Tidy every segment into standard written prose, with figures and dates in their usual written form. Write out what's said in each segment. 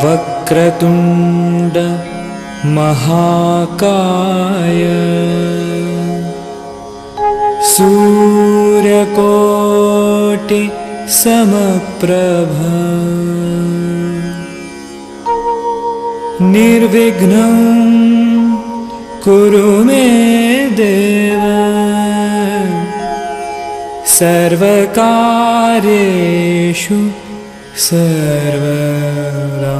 वक्रतुण्ड महाकाय सूर्यकोटि समप्रभ निर्विघ्नं कुरु मे देव सर्वकार्येषु सर्वदा।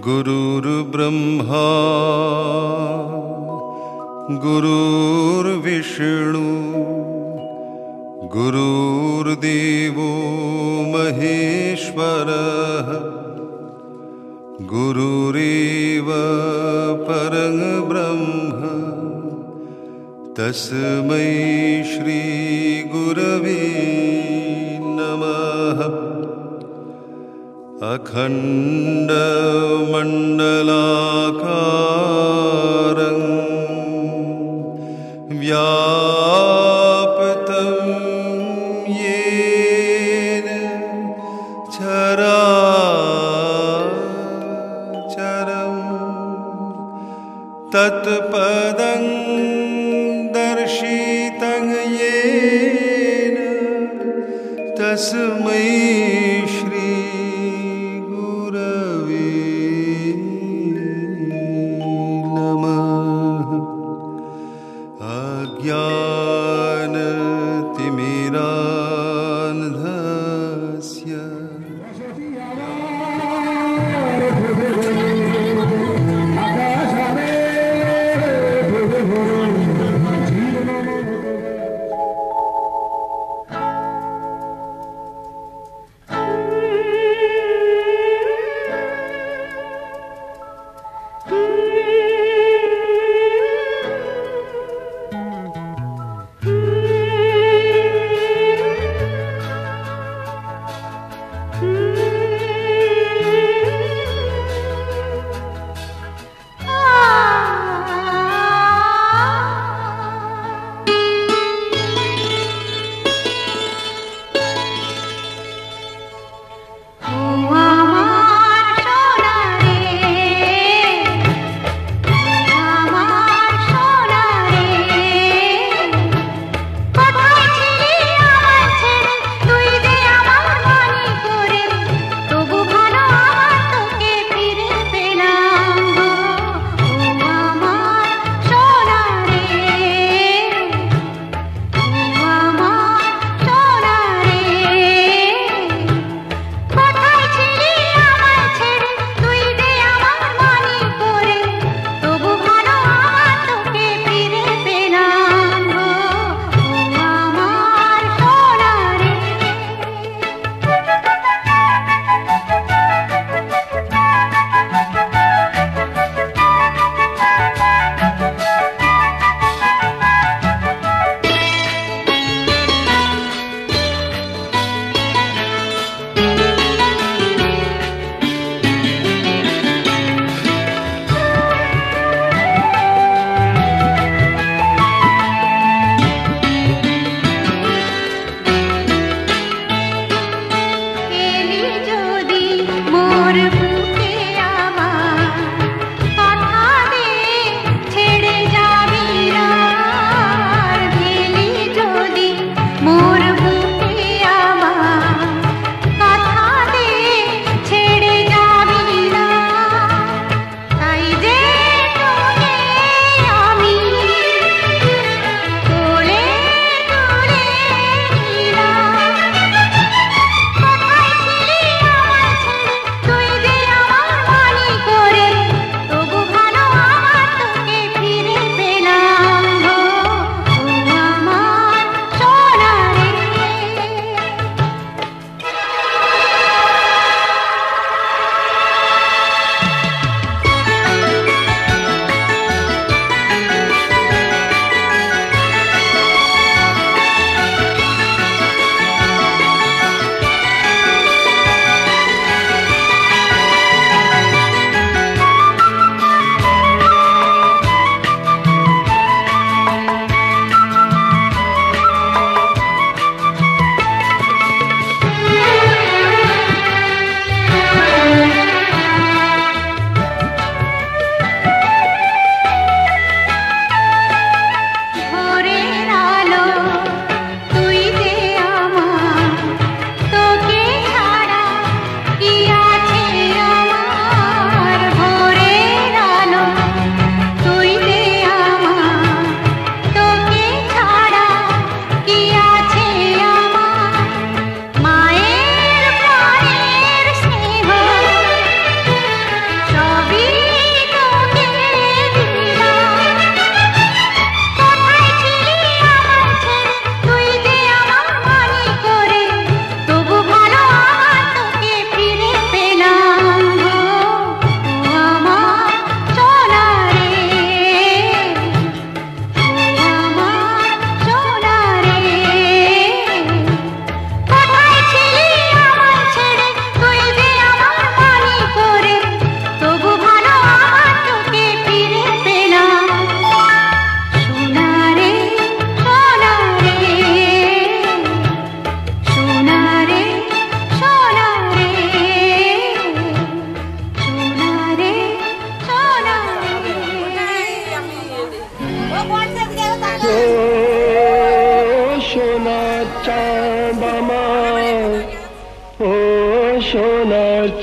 गुरुर्ब्रह्मा गुरुर्विष्णु गुरुर्देवो महेश्वरः गुरुरेव परं ब्रह्म तस्मै श्री गुरवे नमः। अखण्डमण्डलाकारं व्याप्तं येन चराचरं तत्पदं दर्शितं येन तस्मै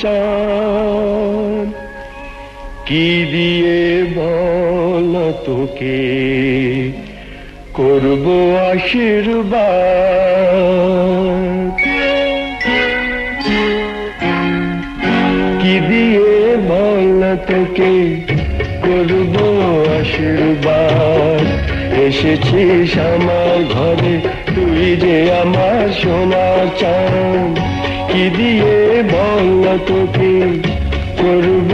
চাঁদ কি দিয়ে বল তোকে করব আশীর্বাদ কি দিয়ে বল তোকে করব আশীর্বাদ এসেছিস আমার ঘরে তুই যে আমার সোনা চাঁদ কি দিয়ে বল তোকে করব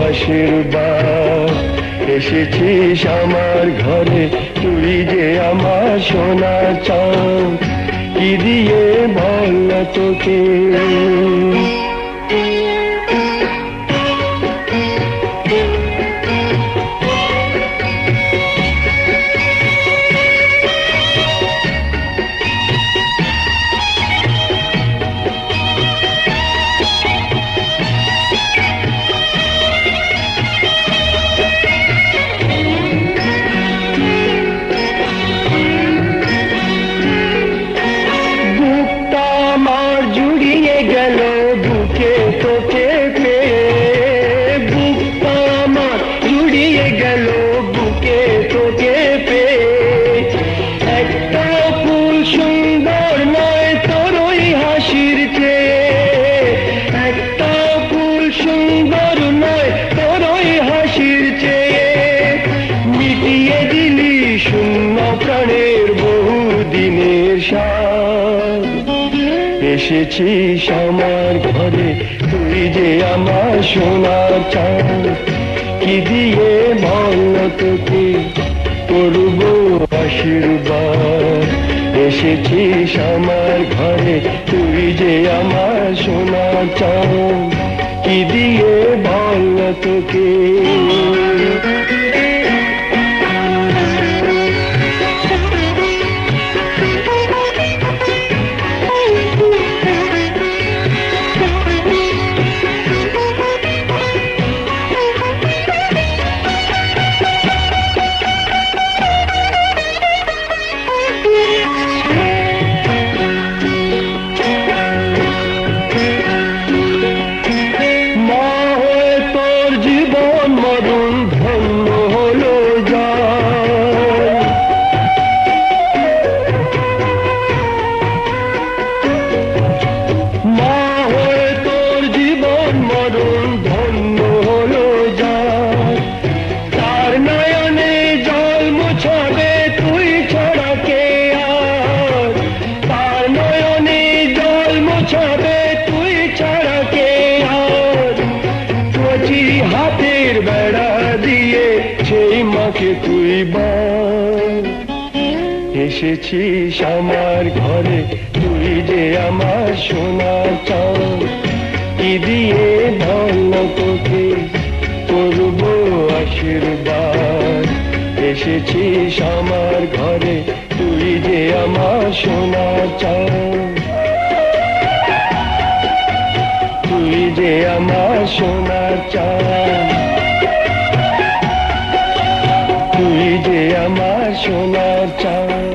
আশীর্বাদ এসেছিস আমার ঘরে তুই যে আমার সোনা চাঁদ কি দিয়ে বল তোকে এসেছিস আমার ঘরে তুই যে আমার সোনা চাঁদ কি দিয়ে বল তোকে করব আশীর্বাদ এসেছিস আমার ঘরে তুই যে আমার সোনা চাঁদ কি দিয়ে বল তোকে এসেছিস আমার ঘরে তুই যে আমার সোনা চাঁদ কি দিয়ে বল তোকে করব আশীর্বাদ এসেছিস আমার ঘরে তুই যে আমার সোনা চাঁদ তুই যে আমার সোনা চাঁদ তুই যে আমার সোনা চাঁদ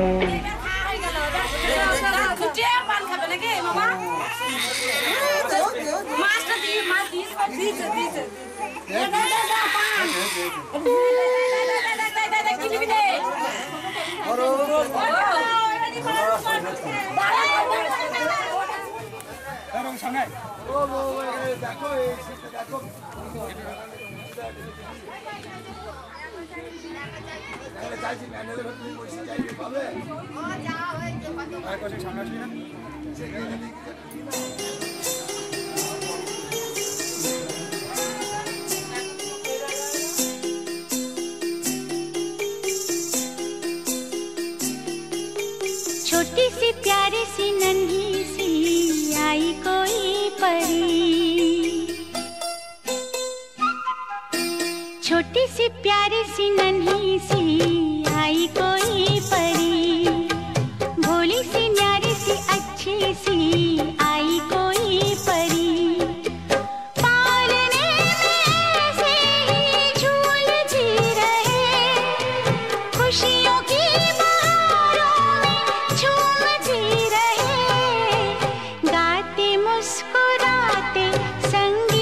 छोटी सी प्यारी सी नन्ही सी आई कोई परी छोटी सी प्यारी सी नन्ही सी आई कोई परी भोली सी न्यारी सी अच्छी सी आई कोई परी पालने में ऐसे ही झूलती रहे खुशियों की बहारों में झूमती रहे गाते मुस्कुराते संग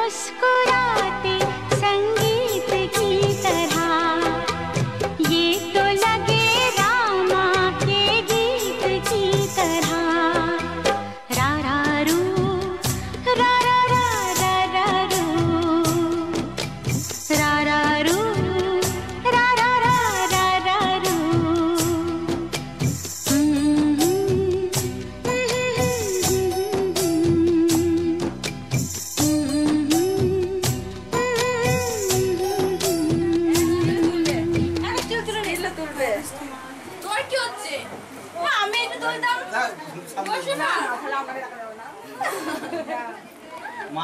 मुस्कुराते संगीत की तरह ये तो लगे रामा के गीत की तरह रा रा रू रा रा रा रा रा रू रा रा रू रा रा रा रा रा रू তোর কি হচ্ছে না আমি একটু তুলতাম বসো না মা